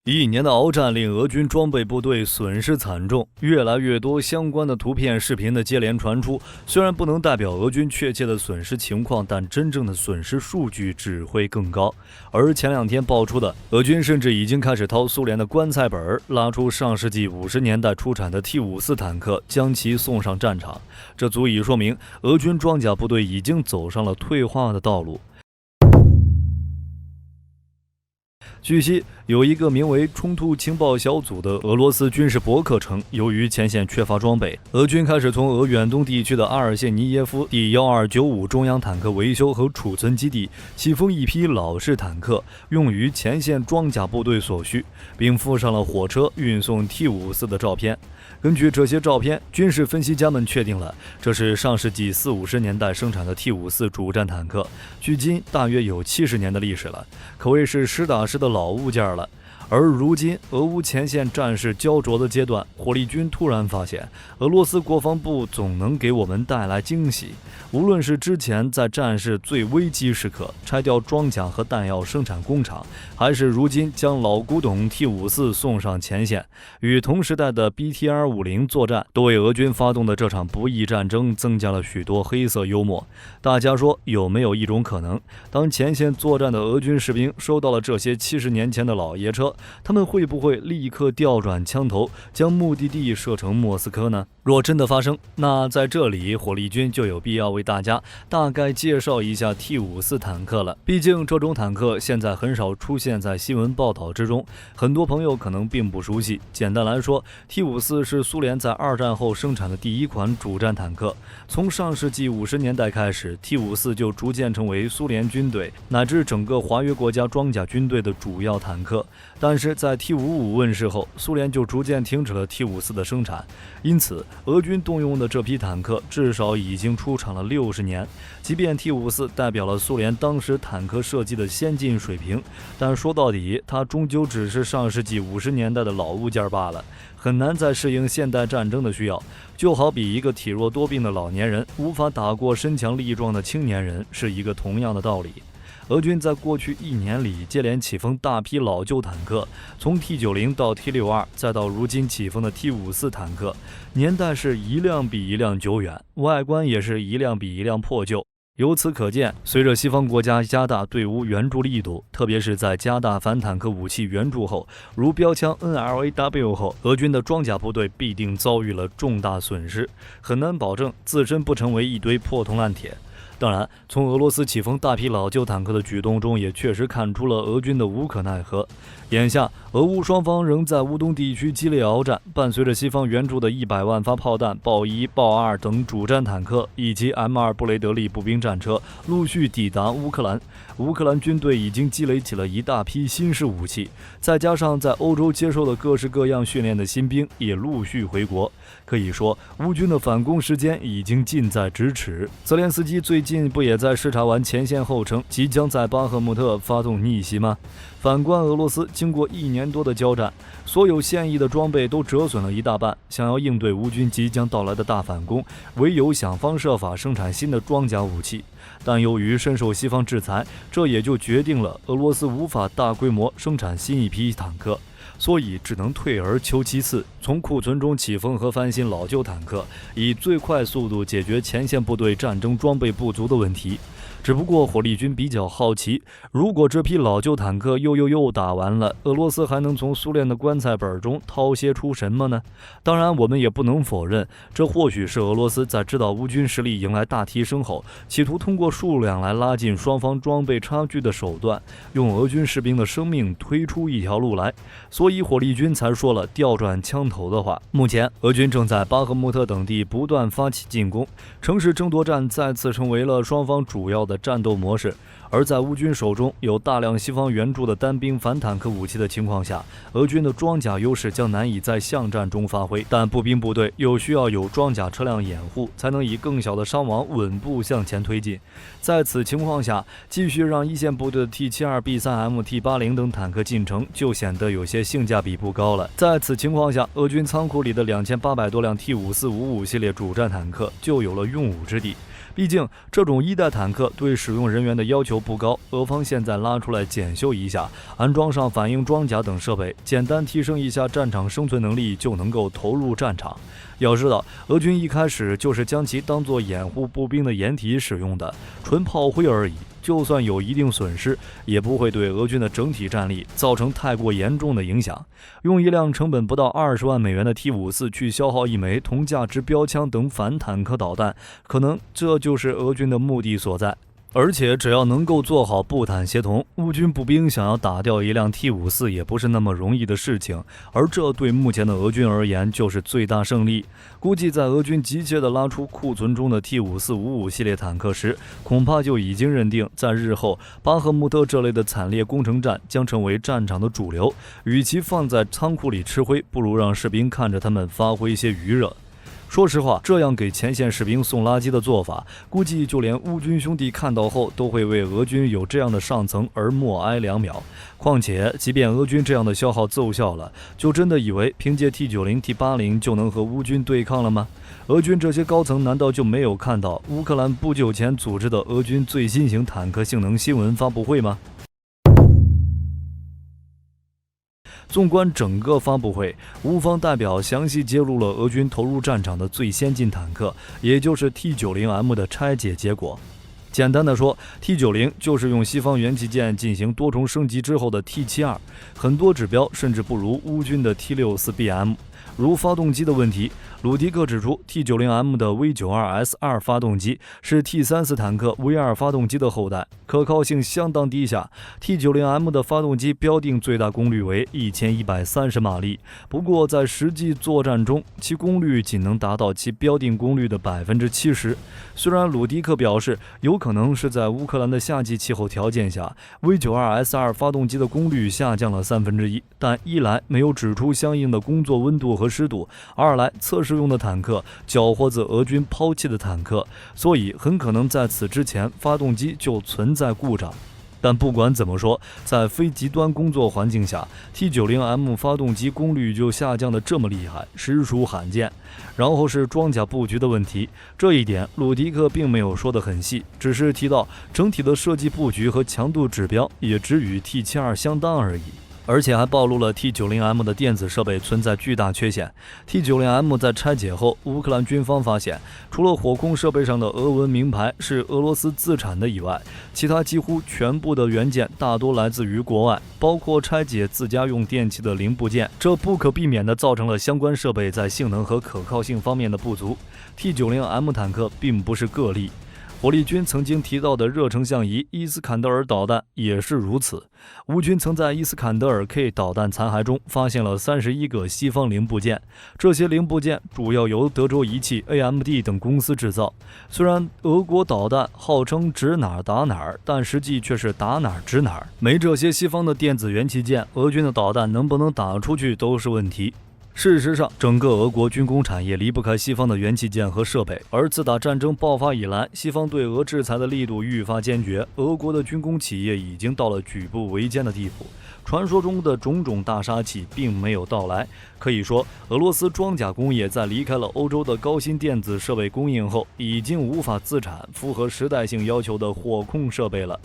一年的鏖战令俄军装备部队损失惨重，越来越多相关的图片、视频的接连传出。虽然不能代表俄军确切的损失情况，但真正的损失数据只会更高。而前两天爆出的，俄军甚至已经开始掏苏联的棺材本，拉出上世纪50年代出产的 T-54坦克，将其送上战场。这足以说明，俄军装甲部队已经走上了退化的道路。据悉，有一个名为“冲突情报小组”的俄罗斯军事博客称，由于前线缺乏装备，俄军开始从俄远东地区的阿尔谢尼耶夫第1295中央坦克维修和储存基地起封一批老式坦克，用于前线装甲部队所需，并附上了火车运送 T-54的照片。根据这些照片，军事分析家们确定了这是上世纪40-50年代生产的 T-54主战坦克，距今大约有70年的历史了，可谓是实打实的老物件了。而如今，俄乌前线战事焦灼的阶段，火力军突然发现，俄罗斯国防部总能给我们带来惊喜。无论是之前在战事最危机时刻拆掉装甲和弹药生产工厂，还是如今将老古董 T-54送上前线，与同时代的 BTR-50作战，都为俄军发动的这场不义战争增加了许多黑色幽默。大家说，有没有一种可能，当前线作战的俄军士兵收到了这些70年前的老爷车，他们会不会立刻调转枪头，将目的地设成莫斯科呢？若真的发生，那在这里火力军就有必要为大家大概介绍一下 T-54坦克了。毕竟这种坦克现在很少出现在新闻报道之中，很多朋友可能并不熟悉。简单来说， T-54是苏联在二战后生产的第一款主战坦克。从上世纪50年代开始， T-54就逐渐成为苏联军队乃至整个华约国家装甲军队的主要坦克。但是在 T-55问世后，苏联就逐渐停止了 T-54的生产，因此俄军动用的这批坦克至少已经出厂了60年。即便 T-54代表了苏联当时坦克设计的先进水平，但说到底，它终究只是上世纪50年代的老物件罢了，很难再适应现代战争的需要。就好比一个体弱多病的老年人无法打过身强力壮的青年人，是一个同样的道理。俄军在过去1年里接连起封大批老旧坦克，从 T-90到 T-62，再到如今起封的 T-54坦克，年代是一辆比一辆久远，外观也是一辆比一辆破旧。由此可见，随着西方国家加大对乌援助力度，特别是在加大反坦克武器援助后，如标枪 NLAW 后，俄军的装甲部队必定遭遇了重大损失，很难保证自身不成为一堆破铜烂铁。当然，从俄罗斯起封大批老旧坦克的举动中，也确实看出了俄军的无可奈何。眼下，俄乌双方仍在乌东地区激烈鏖战，伴随着西方援助的100万发炮弹、豹1、豹2等主战坦克以及 M2 布雷德利步兵战车陆续抵达乌克兰。乌克兰军队已经积累起了一大批新式武器，再加上在欧洲接受了各式各样训练的新兵也陆续回国。可以说，乌军的反攻时间已经近在咫尺。泽连斯基最近不也在视察完前线后称，即将在巴赫穆特发动逆袭吗？反观俄罗斯，经过1年多的交战，所有现役的装备都折损了一大半，想要应对乌军即将到来的大反攻，唯有想方设法生产新的装甲武器。但由于深受西方制裁，这也就决定了俄罗斯无法大规模生产新一批坦克，所以只能退而求其次，从库存中起封和翻新老旧坦克，以最快速度解决前线部队战争装备不足的问题。只不过火力军比较好奇，如果这批老旧坦克又打完了，俄罗斯还能从苏联的棺材本中掏些出什么呢？当然，我们也不能否认，这或许是俄罗斯在知道乌军实力迎来大提升后，企图通过数量来拉近双方装备差距的手段，用俄军士兵的生命推出一条路来。所以火力军才说了调转枪头的话。目前，俄军正在巴赫穆特等地不断发起进攻，城市争夺战再次成为了双方主要的战斗模式。而在乌军手中有大量西方援助的单兵反坦克武器的情况下，俄军的装甲优势将难以在巷战中发挥，但步兵部队又需要有装甲车辆掩护，才能以更小的伤亡稳步向前推进。在此情况下，继续让一线部队的 T-72、B-3M、T-80等坦克进城，就显得有些性价比不高了。在此情况下，俄军仓库里的2800多辆 T-5455系列主战坦克就有了用武之地。毕竟这种一代坦克对使用人员的要求不高，俄方现在拉出来检修一下，安装上反应装甲等设备，简单提升一下战场生存能力，就能够投入战场。要知道，俄军一开始就是将其当作掩护步兵的掩体使用的，纯炮灰而已。就算有一定损失，也不会对俄军的整体战力造成太过严重的影响。用一辆成本不到20万美元的 T-54去消耗一枚同价值标枪等反坦克导弹，可能这就是俄军的目的所在。而且只要能够做好步坦协同，乌军步兵想要打掉一辆 T-54也不是那么容易的事情，而这对目前的俄军而言就是最大胜利。估计在俄军急切地拉出库存中的 T-5455系列坦克时，恐怕就已经认定在日后巴赫穆特这类的惨烈攻城战将成为战场的主流，与其放在仓库里吃灰，不如让士兵看着他们发挥一些余热。说实话，这样给前线士兵送垃圾的做法，估计就连乌军兄弟看到后都会为俄军有这样的上层而默哀2秒。况且，即便俄军这样的消耗奏效了，就真的以为凭借 T90、T80就能和乌军对抗了吗？俄军这些高层难道就没有看到乌克兰不久前组织的俄军最新型坦克性能新闻发布会吗？纵观整个发布会，乌方代表详细揭露了俄军投入战场的最先进坦克，也就是 T90M 的拆解结果。简单的说， T90 就是用西方元器件进行多重升级之后的 T72， 很多指标甚至不如乌军的 T64BM。如发动机的问题，鲁迪克指出 T90M 的 V92S2 发动机是 T34坦克 V2 发动机的后代，可靠性相当低下。 T90M 的发动机标定最大功率为1130马力，不过在实际作战中，其功率仅能达到其标定功率的 70%。 虽然鲁迪克表示有可能是在乌克兰的夏季气候条件下， V92S2 发动机的功率下降了1/3，但一来没有指出相应的工作温度和湿度，二来测试用的坦克缴获自俄军抛弃的坦克，所以很可能在此之前发动机就存在故障。但不管怎么说，在非极端工作环境下， T90M 发动机功率就下降得这么厉害，实属罕见。然后是装甲布局的问题，这一点鲁迪克并没有说得很细，只是提到整体的设计布局和强度指标也只与 T72 相当而已。而且还暴露了 T90M 的电子设备存在巨大缺陷。T90M 在拆解后，乌克兰军方发现，除了火控设备上的俄文名牌是俄罗斯自产的以外，其他几乎全部的元件大多来自于国外，包括拆解自家用电器的零部件，这不可避免地造成了相关设备在性能和可靠性方面的不足。T90M 坦克并不是个例。火力军曾经提到的热成像仪伊斯坎德尔导弹也是如此。乌军曾在伊斯坎德尔 K 导弹残骸中发现了31个西方零部件，这些零部件主要由德州仪器、AMD 等公司制造。虽然俄国导弹号称指哪儿打哪儿，但实际却是打哪儿指哪儿。没这些西方的电子元器件，俄军的导弹能不能打出去都是问题。事实上，整个俄国军工产业离不开西方的元器件和设备，而自打战争爆发以来，西方对俄制裁的力度愈发坚决，俄国的军工企业已经到了举步维艰的地步。传说中的种种大杀器并没有到来，可以说，俄罗斯装甲工业在离开了欧洲的高新电子设备供应后，已经无法自产符合时代性要求的火控设备了。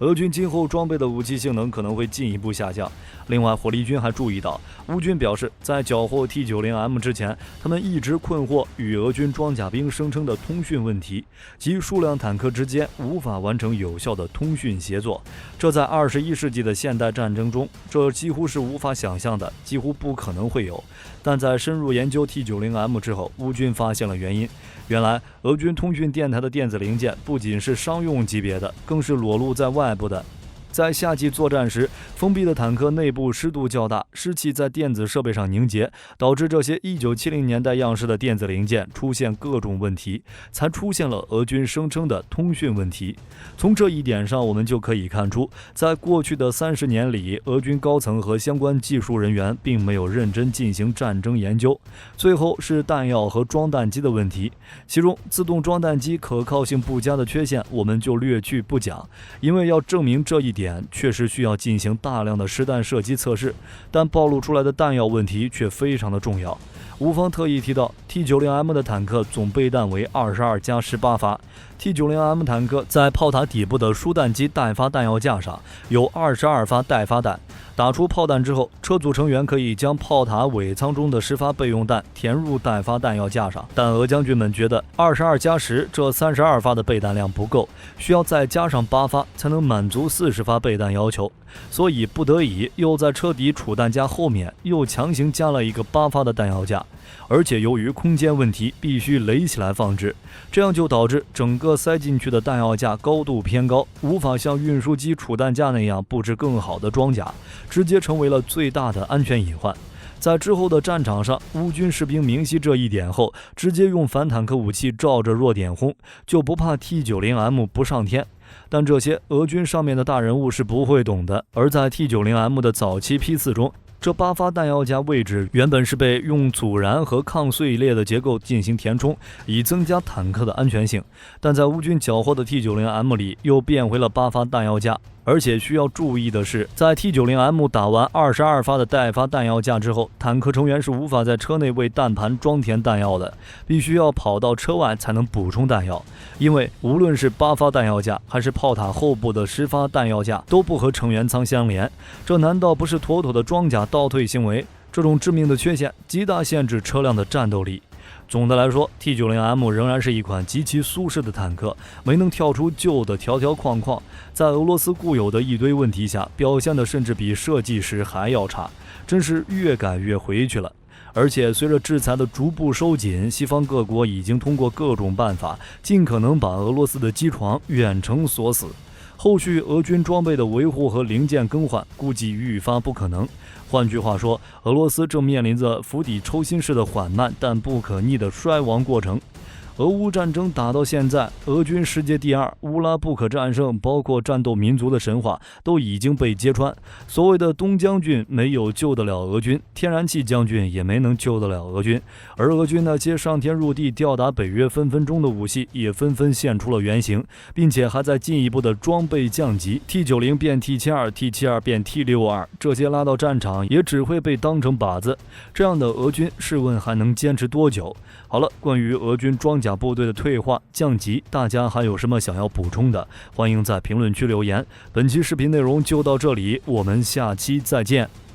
俄军今后装备的武器性能可能会进一步下降。另外，火力军还注意到，乌军表示，在缴获 T90M 之前，他们一直困惑与俄军装甲兵声称的通讯问题，即数辆坦克之间无法完成有效的通讯协作。这在21世纪的现代战争中，这几乎是无法想象的，几乎不可能会有。但在深入研究 T90M 之后，乌军发现了原因。原来，俄军通讯电台的电子零件不仅是商用级别的，更是裸露在外部的。在夏季作战时，封闭的坦克内部湿度较大，湿气在电子设备上凝结，导致这些1970年代样式的电子零件出现各种问题，才出现了俄军声称的通讯问题。从这一点上，我们就可以看出，在过去的30年里，俄军高层和相关技术人员并没有认真进行战争研究。最后是弹药和装弹机的问题，其中自动装弹机可靠性不佳的缺陷，我们就略去不讲，因为要证明这一点确实需要进行大量的实弹射击测试，但暴露出来的弹药问题却非常的重要。乌方特意提到 T90M 的坦克总备弹为22+18发， T90M 坦克在炮塔底部的输弹机待发弹药架上有22发待发弹，打出炮弹之后，车组成员可以将炮塔尾舱中的10发备用弹填入待发弹药架上。但俄将军们觉得22+10这32发的备弹量不够，需要再加上8发才能满足40发备弹要求，所以不得已又在车底储弹架后面又强行加了一个8发的弹药架，而且由于空间问题必须垒起来放置，这样就导致整个塞进去的弹药架高度偏高，无法像运输机储弹架那样布置更好的装甲，直接成为了最大的安全隐患。在之后的战场上，乌军士兵明晰这一点后，直接用反坦克武器照着弱点轰，就不怕 T90M 不上天。但这些俄军上面的大人物是不会懂的。而在 T90M 的早期批次中，这8发弹药架位置原本是被用阻燃和抗碎裂的结构进行填充，以增加坦克的安全性，但在乌军缴获的 T90M 里又变回了8发弹药架。而且需要注意的是，在 T90M 打完22发的待发弹药架之后，坦克成员是无法在车内为弹盘装填弹药的，必须要跑到车外才能补充弹药。因为无论是8发弹药架还是炮塔后部的10发弹药架都不和成员舱相连，这难道不是妥妥的装甲倒退行为？这种致命的缺陷极大限制车辆的战斗力。总的来说， T90M 仍然是一款极其舒适的坦克，没能跳出旧的条条框框，在俄罗斯固有的一堆问题下，表现的甚至比设计时还要差，真是越改越回去了。而且随着制裁的逐步收紧，西方各国已经通过各种办法，尽可能把俄罗斯的机床远程锁死。后续俄军装备的维护和零件更换估计愈发不可能。换句话说，俄罗斯正面临着釜底抽薪式的缓慢但不可逆的衰亡过程。俄乌战争打到现在，俄军世界第2，乌拉不可战胜，包括战斗民族的神话都已经被揭穿。所谓的东将军没有救得了俄军，天然气将军也没能救得了俄军，而俄军那些上天入地吊打北约分分钟的武器也纷纷现出了原形，并且还在进一步的装备降级， T90 变 T72， T72 变 T62， 这些拉到战场也只会被当成靶子。这样的俄军试问还能坚持多久？好了，关于俄军装甲部队的退化降级，大家还有什么想要补充的？欢迎在评论区留言。本期视频内容就到这里，我们下期再见。